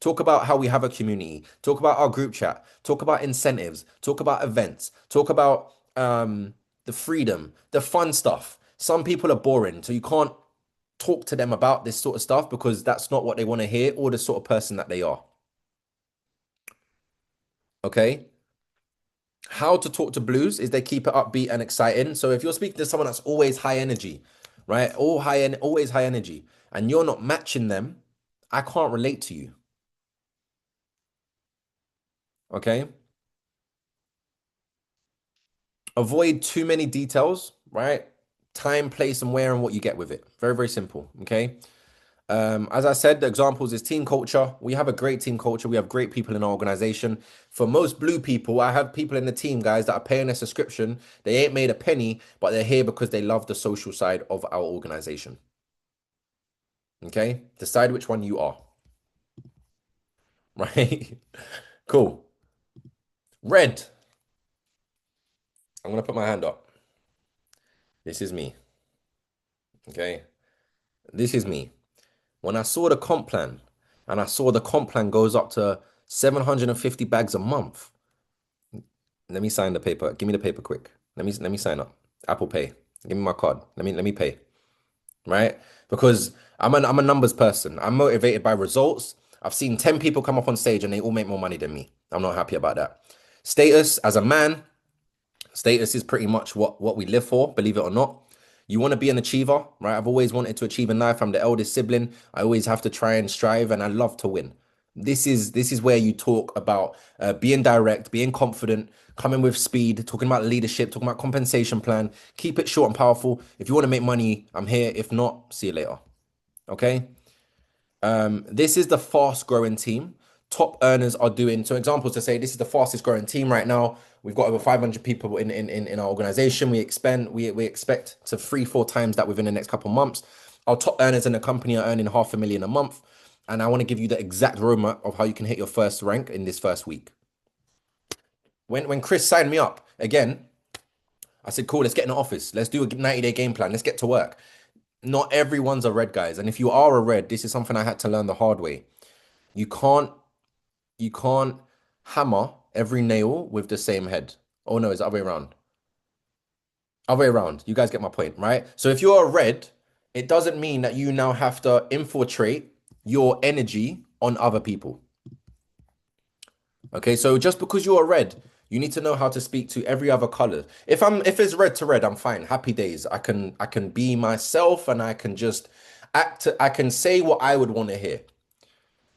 Talk about how we have a community. Talk about our group chat. Talk about incentives. Talk about events. Talk about the freedom, the fun stuff. Some people are boring, so you can't talk to them about this sort of stuff because that's not what they want to hear or the sort of person that they are. Okay. How to talk to blues is they keep it upbeat and exciting. So if you're speaking to someone that's always high energy, right? Always high energy, and you're not matching them, I can't relate to you. Okay. Avoid too many details, right? Time, place, and where, and what you get with it. Very, very simple. Okay. As I said, the examples is team culture. We have a great team culture. We have great people in our organization. For most blue people, I have people in the team, guys, that are paying a subscription. They ain't made a penny, but they're here because they love the social side of our organization. Okay. Decide which one you are. Right. Cool. Red. I'm going to put my hand up. This is me. Okay. This is me. When I saw the comp plan and I saw the comp plan goes up to 750 bags a month, let me sign the paper. Give me the paper quick. Let me sign up. Apple Pay. Give me my card. Let me pay. Right? Because I'm a numbers person. I'm motivated by results. I've seen 10 people come up on stage and they all make more money than me. I'm not happy about that. Status as a man, status is pretty much what we live for, believe it or not. You want to be an achiever, right? I've always wanted to achieve in life. I'm the eldest sibling. I always have to try and strive, and I love to win. This is where you talk about being direct, being confident, coming with speed, talking about leadership, talking about compensation plan. Keep it short and powerful. If you want to make money, I'm here. If not, see you later. Okay. This is the fast growing team. Top earners are doing so. Examples to say this is the fastest growing team right now. We've got over 500 people in our organization. We expect to 3-4 times that within the next couple of months. Our top earners in the company are earning 500,000 a month. And I want to give you the exact roadmap of how you can hit your first rank in this first week. When Chris signed me up again, I said, cool, let's get in the office. Let's do a 90-day game plan. Let's get to work. Not everyone's a red, guys. And if you are a red, this is something I had to learn the hard way. You can't you can't hammer every nail with the same head. Oh no, it's the other way around. Other way around. You guys get my point, right? So if you're a red, it doesn't mean that you now have to infiltrate your energy on other people. Okay, so just because you're a red, you need to know how to speak to every other color. If it's red to red, I'm fine. Happy days. I can be myself and I can just I can say what I would want to hear.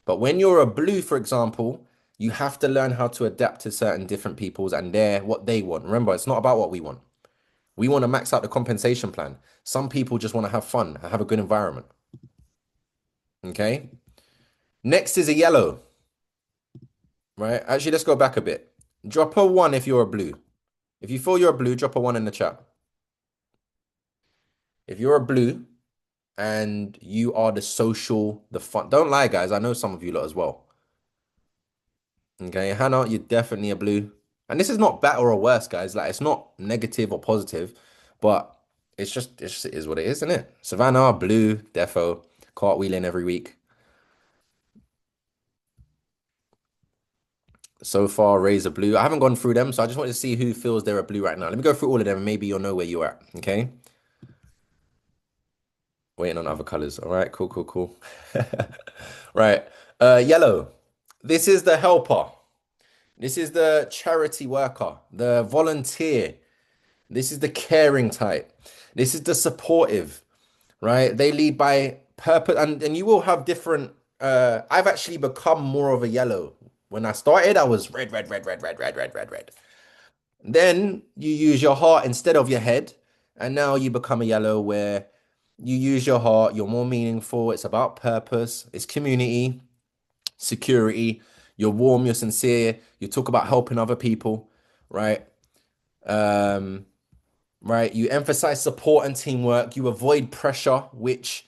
But when you're a blue, for example, you have to learn how to adapt to certain different people's and their what they want. Remember, it's not about what we want. We want to max out the compensation plan. Some people just want to have fun and have a good environment. Okay. Next is a yellow, right? Actually, let's go back a bit. Drop a one if you're a blue. If you feel you're a blue, drop a one in the chat. If you're a blue and you are the social, the fun, don't lie, guys. I know some of you lot as well. Okay, Hannah, you're definitely a blue. And this is not better or worse, guys. Like, it's not negative or positive, but it is what it is, isn't it? Savannah, blue, defo, cartwheeling every week. So far, Razor blue. I haven't gone through them, so I just wanted to see who feels they're a blue right now. Let me go through all of them, and maybe you'll know where you're at. Okay. Waiting on other colors. All right, cool, cool, cool. Right. Yellow. This is the helper. This is the charity worker, the volunteer. This is the caring type. This is the supportive, right? They lead by purpose, and you will have different. I've actually become more of a yellow. When I started, I was red, red, red, red, red, red, red, red, red. Then you use your heart instead of your head, and now you become a yellow where you use your heart, you're more meaningful, it's about purpose, it's community, security, you're warm, you're sincere, you talk about helping other people, right? Um, right, you emphasize support and teamwork, you avoid pressure, which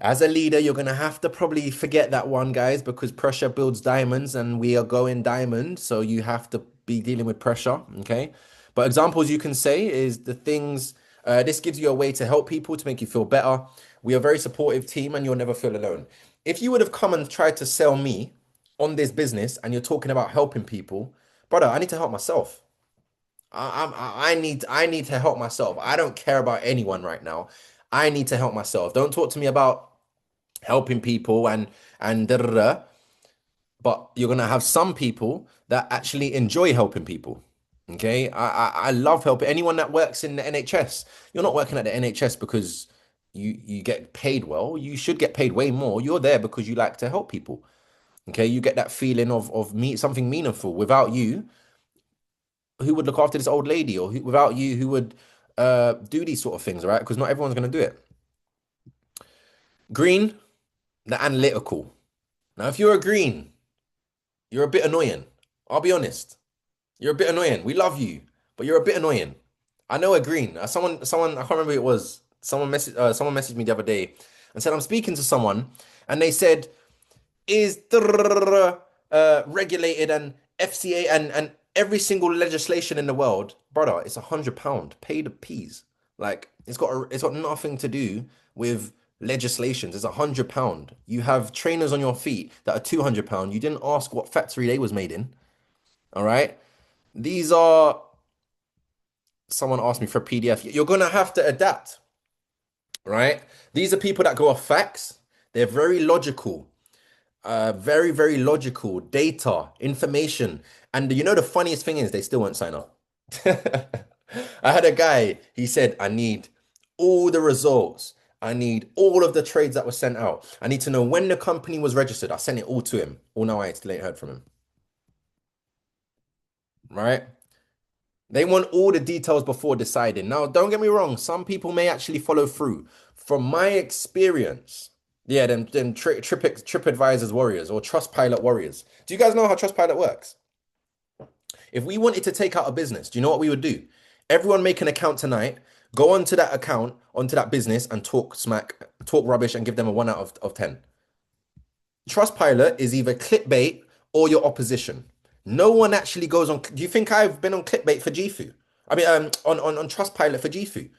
as a leader, you're going to have to probably forget that one, guys, because pressure builds diamonds and we are going diamond. So you have to be dealing with pressure. Okay. But examples you can say is the things, this gives you a way to help people to make you feel better. We are a very supportive team and you'll never feel alone. If you would have come and tried to sell me on this business and you're talking about helping people, brother, I need to help myself. I need to help myself. I don't care about anyone right now. I need to help myself. Don't talk to me about helping people and da, da, da. But you're gonna have some people that actually enjoy helping people. Okay, I love helping anyone that works in the NHS. You're not working at the NHS because you get paid well. You should get paid way more. You're there because you like to help people. Okay, you get that feeling of me something meaningful. Without you, who would look after this old lady, or without you, who would do these sort of things, right? Because not everyone's gonna do it. Green, the analytical. Now, if you're a green, you're a bit annoying. I'll be honest. You're a bit annoying. We love you, but you're a bit annoying. I know a green. Someone, I can't remember who it was. Someone messaged me the other day and said I'm speaking to someone, and they said, "Is regulated and FCA and every single legislation in the world, brother? It's £100. Pay the peas. Like it's got nothing to do with." Legislations is £100. You have trainers on your feet that are £200. You didn't ask what factory they was made in. All right. These are someone asked me for a PDF. You're gonna have to adapt, right? These are people that go off facts. They're very logical, very, very logical, data, information. And you know the funniest thing is they still won't sign up. I had a guy, he said, I need all the results. I need all of the trades that were sent out. I need to know when the company was registered. I sent it all to him. All now I still ain't heard from him. Right? They want all the details before deciding. Now, don't get me wrong, some people may actually follow through. From my experience, yeah, them trip advisors warriors or Trustpilot warriors. Do you guys know how Trustpilot works? If we wanted to take out a business, do you know what we would do? Everyone make an account tonight, go onto that account, onto that business, and talk smack, talk rubbish, and give them a 1 out of 10. Trustpilot is either clickbait or your opposition. No one actually goes on. Do you think I've been on clickbait for Gifu? I mean, on Trustpilot for Gifu.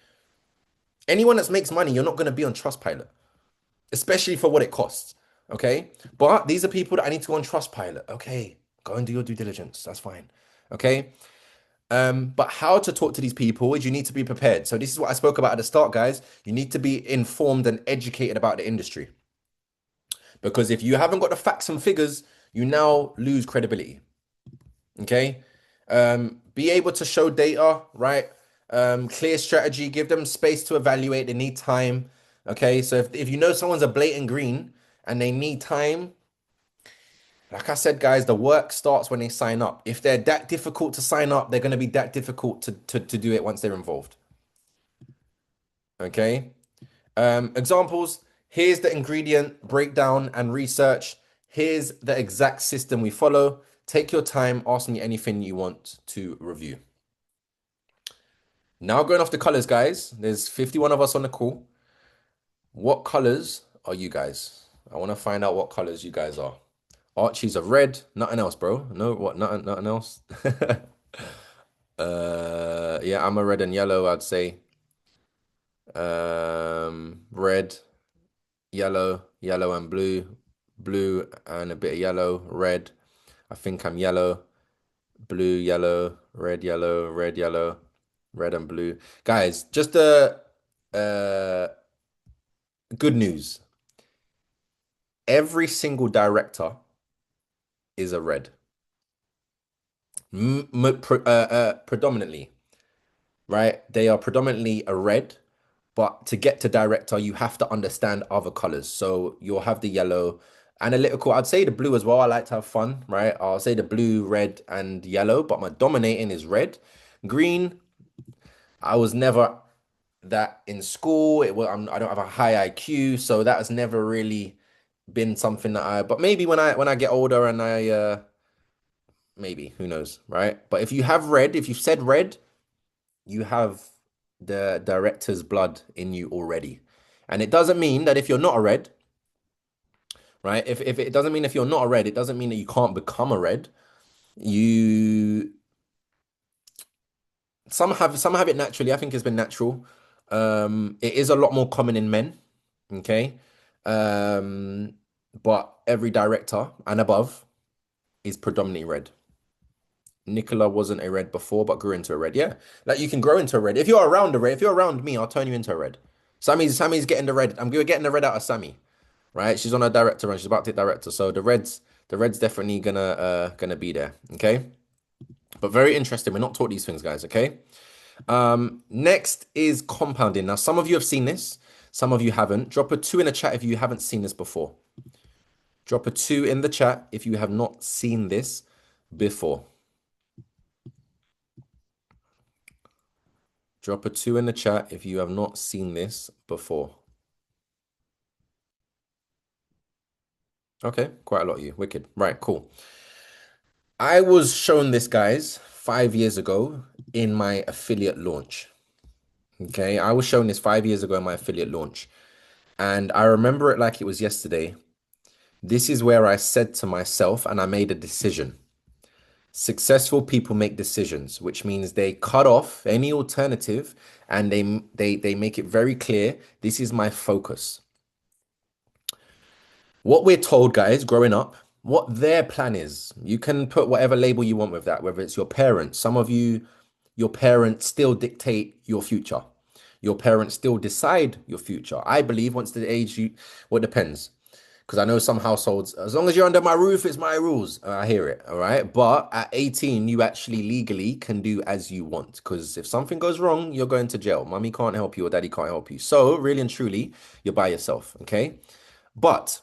Anyone that makes money, you're not going to be on Trustpilot, especially for what it costs. Okay, but these are people that I need to go on Trustpilot. Okay, go and do your due diligence. That's fine. Okay. But how to talk to these people is you need to be prepared. So this is what I spoke about at the start, guys. You need to be informed and educated about the industry. Because if you haven't got the facts and figures, you now lose credibility. Okay. Be able to show data, right? Clear strategy, give them space to evaluate. They need time. Okay. So if you know someone's a blatant green and they need time, like I said, guys, the work starts when they sign up. If they're that difficult to sign up, they're going to be that difficult to do it once they're involved. Okay. Examples. Here's the ingredient breakdown and research. Here's the exact system we follow. Take your time. Ask me anything you want to review. Now going off the colors, guys. There's 51 of us on the call. What colors are you guys? I want to find out what colors you guys are. Archie's a red. Nothing else, bro. No, what? Nothing else. Yeah, I'm a red and yellow, I'd say. Red, yellow, yellow and blue, blue and a bit of yellow, red. I think I'm yellow, blue, yellow, red, yellow, red, yellow, red and blue. Guys, just uh good news. Every single director is a red. Predominantly, right? They are predominantly a red, but to get to director, you have to understand other colors. So you'll have the yellow, Analytical, I'd say the blue as well. I like to have fun, right? I'll say the blue, red, and yellow, but my dominating is red. Green, I was never that in school. I don't have a high IQ, so that has never really been something that but maybe when I get older and maybe, who knows, right? But if you have red, if you've said red, you have the director's blood in you already. And it doesn't mean that if you're not a red, right? If it doesn't mean if you're not a red, it doesn't mean that you can't become a red. You some have it naturally. I think it's been natural. It is a lot more common in men, okay? Um, but every director and above is predominantly red. Nicola wasn't a red before, but grew into a red. Yeah, like you can grow into a red. If you're around a red, if you're around me, I'll turn you into a red. Sammy's getting the red. I'm getting the red out of Sammy, right? She's on a director run. She's about to hit director. So the red's definitely gonna be there. Okay. But very interesting. We're not taught these things, guys. Okay. Next is compounding. Now, some of you have seen this, some of you haven't. Drop a 2 in the chat if you haven't seen this before. Drop a 2 in the chat if you have not seen this before. Drop a 2 in the chat if you have not seen this before. Okay, quite a lot of you. Wicked. Right, cool. I was shown this, guys, 5 years ago in my affiliate launch. Okay, I was shown this 5 years ago in my affiliate launch. And I remember it like it was yesterday. This is where I said to myself, and I made a decision. Successful people make decisions, which means they cut off any alternative and they make it very clear, this is my focus. What we're told, guys, growing up, what their plan is. You can put whatever label you want with that, whether it's your parents. Some of you, your parents still dictate your future. Your parents still decide your future. I believe once the age you, well, it depends. Because I know some households, as long as you're under my roof, it's my rules. I hear it, all right? But at 18, you actually legally can do as you want. Because if something goes wrong, you're going to jail. Mommy can't help you or daddy can't help you. So really and truly, you're by yourself, okay? But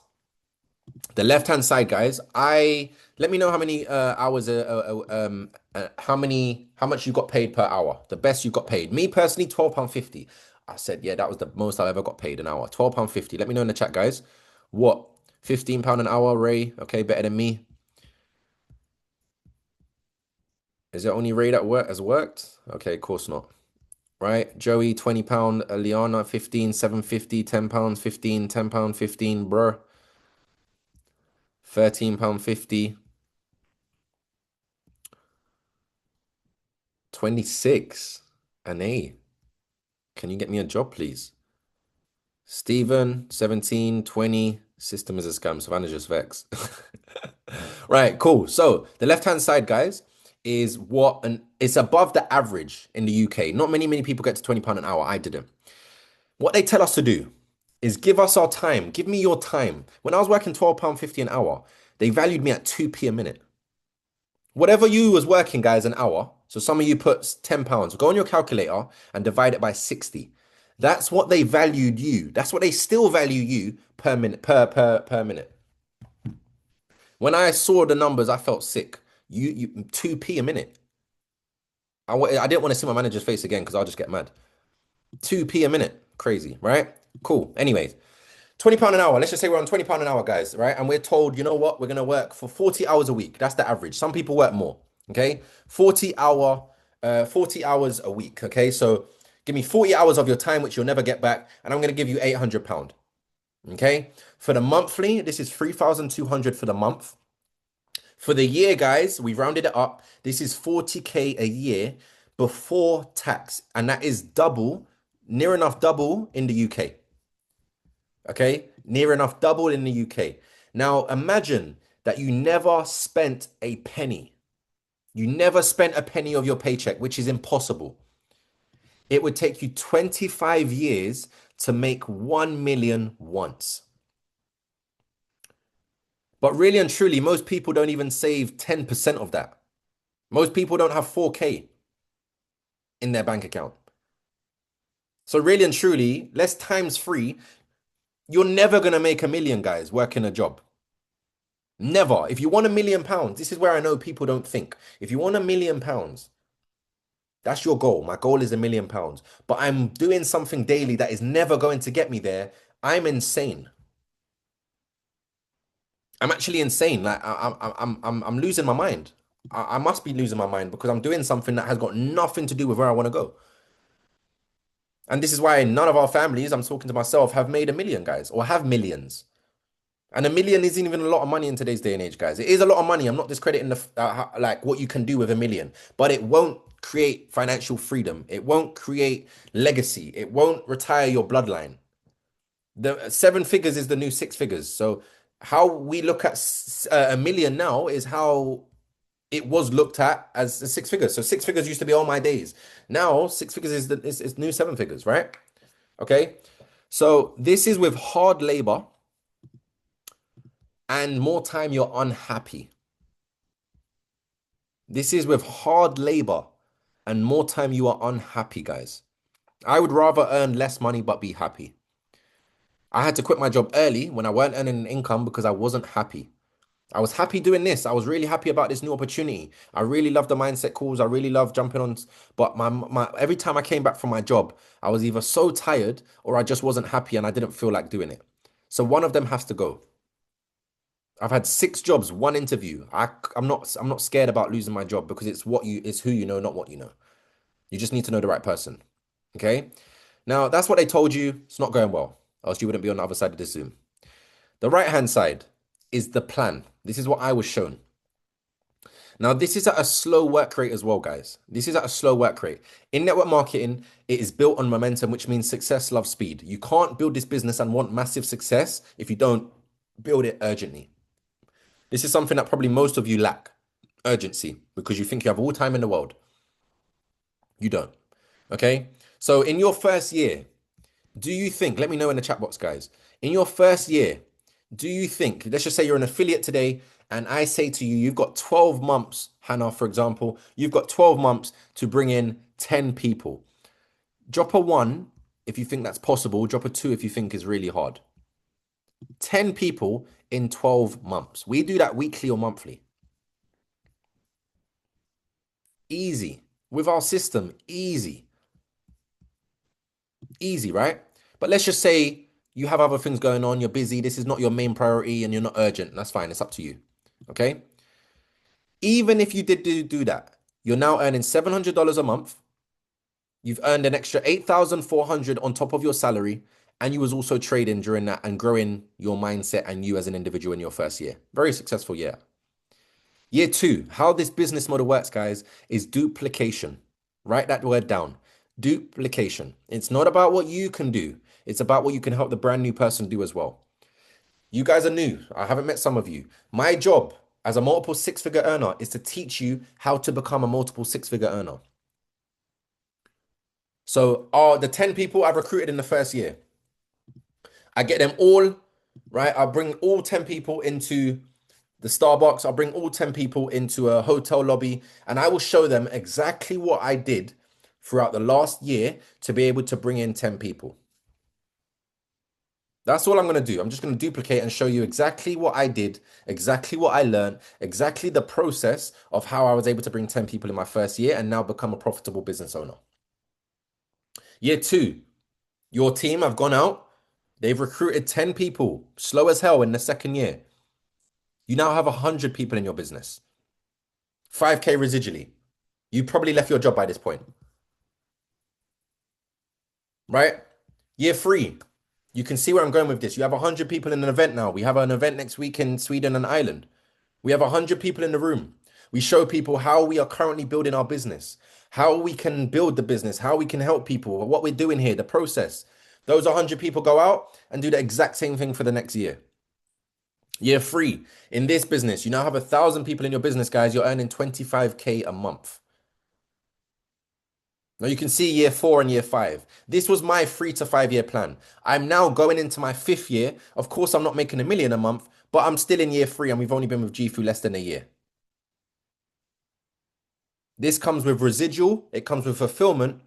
the left-hand side, guys, let me know how many hours, how much you got paid per hour. The best you got paid. Me personally, £12.50. I said, yeah, that was the most I've ever got paid an hour. £12.50. Let me know in the chat, guys. What? £15 an hour, Ray? Okay, better than me. Is it only Ray that has worked? Okay, of course not. Right? Joey, £20. Liana, 15, 750, £10, 15, £10, 15, bruh. £13.50. 26. An A. Can you get me a job, please? Stephen, 17, 20. System is a scam. Savannah just vexed. Right, cool. So the left-hand side, guys, is it's above the average in the UK. Not many people get to £20 an hour. I didn't. What they tell us to do is give us our time. Give me your time. When I was working £12.50 an hour, they valued me at 2p a minute. Whatever you was working, guys, an hour. So some of you put £10. Go on your calculator and divide it by 60. That's what they valued you. That's what they still value you per minute, per minute. When I saw the numbers, I felt sick. You 2p a minute. I didn't want to see my manager's face again because I'll just get mad. 2p a minute. Crazy, right? Cool. Anyways, £20 an hour. Let's just say we're on £20 an hour, guys, right? And we're told, you know what? We're going to work for 40 hours a week. That's the average. Some people work more, okay? 40 hours a week, okay? So give me 40 hours of your time, which you'll never get back, and I'm going to give you £800, okay? For the monthly, this is 3,200 for the month. For the year, guys, we've rounded it up. This is 40K a year before tax, and that is double, near enough double in the UK. Okay, near enough double in the UK. Now imagine that you never spent a penny. You never spent a penny of your paycheck, which is impossible. It would take you 25 years to make 1 million once. But really and truly, most people don't even save 10% of that. Most people don't have 4K in their bank account. So really and truly, less times 3, you're never going to make a million, guys, working a job. Never. If you want £1 million, this is where I know people don't think. If you want £1 million, that's your goal. My goal is £1 million, but I'm doing something daily that is never going to get me there. I'm insane. I'm actually insane. Like I'm losing my mind. I must be losing my mind because I'm doing something that has got nothing to do with where I want to go. And this is why none of our families, I'm talking to myself, have made a million, guys, or have millions. And a million isn't even a lot of money in today's day and age, guys. It is a lot of money. I'm not discrediting like what you can do with a million, but it won't create financial freedom. It won't create legacy. It won't retire your bloodline. The seven figures is the new six figures. So how we look at a million now is how it was looked at as a six figures. So six figures used to be all my days. Now six figures is new seven figures, right? Okay. So this is with hard labor and more time you're unhappy. This is with hard labor and more time you are unhappy, guys. I would rather earn less money but be happy. I had to quit my job early when I weren't earning an income because I wasn't happy. I was happy doing this. I was really happy about this new opportunity. I really love the mindset calls. I really love jumping on. But my every time I came back from my job, I was either so tired or I just wasn't happy and I didn't feel like doing it. So one of them has to go. I've had six jobs, one interview. I'm not scared about losing my job because it's who you know, not what you know. You just need to know the right person. Okay. Now that's what they told you. It's not going well, else you wouldn't be on the other side of the Zoom. The right hand side is the plan. This is what I was shown. Now, this is at a slow work rate as well, guys. This is at a slow work rate. In network marketing, it is built on momentum, which means success loves speed. You can't build this business and want massive success if you don't build it urgently. This is something that probably most of you lack, urgency, because you think you have all time in the world. You don't. Okay. So in your first year, do you think, let me know in the chat box, guys, in your first year, do you think, let's just say you're an affiliate today, and I say to you, you've got 12 months, Hannah, for example, you've got 12 months to bring in 10 people. Drop a one if you think that's possible, drop a two if you think is really hard. 10 people in 12 months. We do that weekly or monthly. Easy. With our system, easy. Easy, right? But let's just say you have other things going on, you're busy, this is not your main priority and you're not urgent. That's fine, it's up to you. Okay? Even if you did do that, you're now earning $700 a month. You've earned an extra 8,400 on top of your salary, and you was also trading during that and growing your mindset and you as an individual in your first year. Very successful year. Year two, how this business model works, guys, is duplication. Write that word down. Duplication. It's not about what you can do. It's about what you can help the brand new person do as well. You guys are new. I haven't met some of you. My job as a multiple six-figure earner is to teach you how to become a multiple six-figure earner. So the 10 people I've recruited in the first year, I get them all, right? I bring all 10 people into the Starbucks. I'll bring all 10 people into a hotel lobby and I will show them exactly what I did throughout the last year to be able to bring in 10 people. That's all I'm going to do. I'm just going to duplicate and show you exactly what I did, exactly what I learned, exactly the process of how I was able to bring 10 people in my first year and now become a profitable business owner. Year two, your team have gone out. They've recruited 10 people, slow as hell in the second year. You now have 100 people in your business. 5K residually. You probably left your job by this point. Right? Year three, you can see where I'm going with this. You have 100 people in an event now. We have an event next week in Sweden and Ireland. We have 100 people in the room. We show people how we are currently building our business, how we can build the business, how we can help people, what we're doing here, the process. Those 100 people go out and do the exact same thing for the next year. Year three, in this business, you now have 1,000 people in your business, guys. You're earning 25K a month. Now you can see year four and year five. This was my 3 to 5 year plan. I'm now going into my fifth year. Of course, I'm not making $1 million a month, but I'm still in year three and we've only been with Gifu less than a year. This comes with residual, it comes with fulfillment,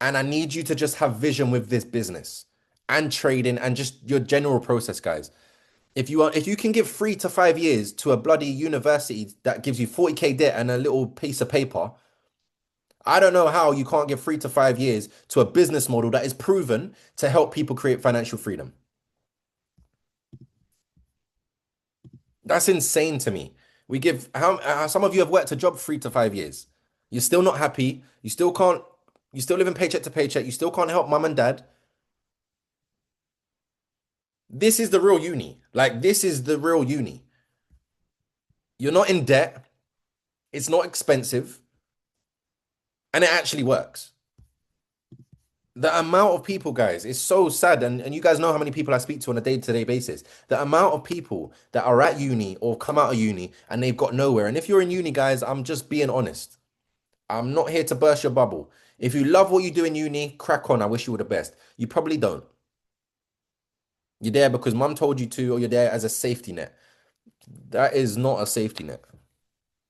and I need you to just have vision with this business and trading and just your general process, guys. If you can give 3 to 5 years to a bloody university that gives you 40K debt and a little piece of paper, I don't know how you can't give 3 to 5 years to a business model that is proven to help people create financial freedom. That's insane to me. We give how some of you have worked a job 3 to 5 years. You're still not happy. You still can't, you still living paycheck to paycheck. You still can't help mum and dad. This is the real uni. Like, this is the real uni. You're not in debt. It's not expensive. And it actually works. The amount of people, guys, is so sad. And you guys know how many people I speak to on a day-to-day basis. The amount of people that are at uni or come out of uni and they've got nowhere. And if you're in uni, guys, I'm just being honest. I'm not here to burst your bubble. If you love what you do in uni, crack on. I wish you were the best. You probably don't. You're there because mum told you to, or you're there as a safety net. That is not a safety net.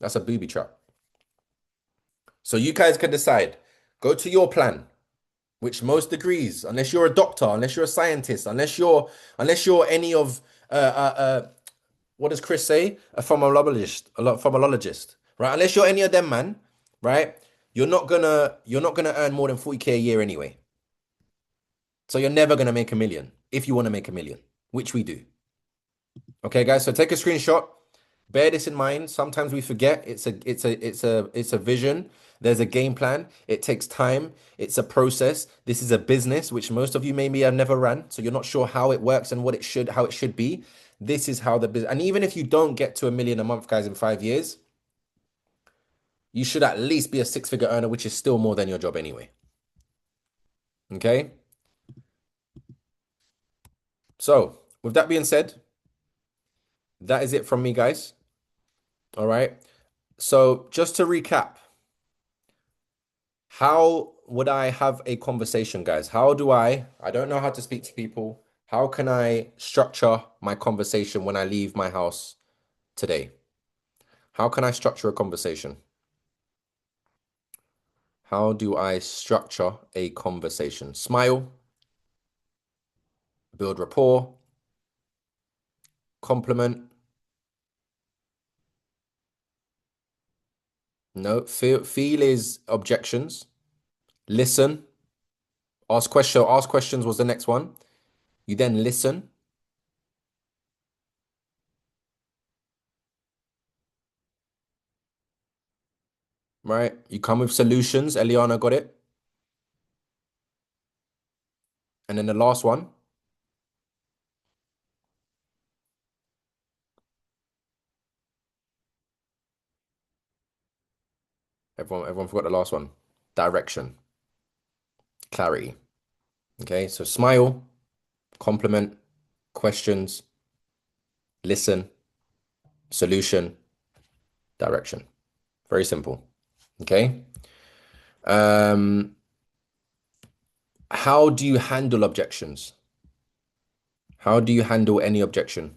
That's a booby trap. So you guys can decide. Go to your plan, which most degrees, unless you're a doctor, unless you're a scientist, unless you're any of what does Chris say? A philologist, right? Unless you're any of them, man, right? You're not gonna earn more than 40K a year anyway. So you're never gonna make a million if you want to make a million, which we do. Okay, guys. So take a screenshot. Bear this in mind. Sometimes we forget it's a vision. There's a game plan. It takes time. It's a process. This is a business, which most of you maybe have never run. So you're not sure how it works and how it should be. This is how the business, and even if you don't get to a million a month, guys, in 5 years, you should at least be a six-figure earner, which is still more than your job anyway. Okay. So with that being said, that is it from me, guys. All right. So just to recap, how would I have a conversation, guys? I don't know how to speak to people. How can I structure my conversation when I leave my house today? How can I structure a conversation? How do I structure a conversation? Smile, build rapport, compliment. No, feel is objections. Listen, ask questions was the next one. You then listen. Right? You come with solutions. Eliana got it. And then the last one. Everyone forgot the last one. Direction, clarity. Okay, so smile, compliment, questions, listen, solution, direction. Very simple. Okay. How do you handle objections? How do you handle any objection?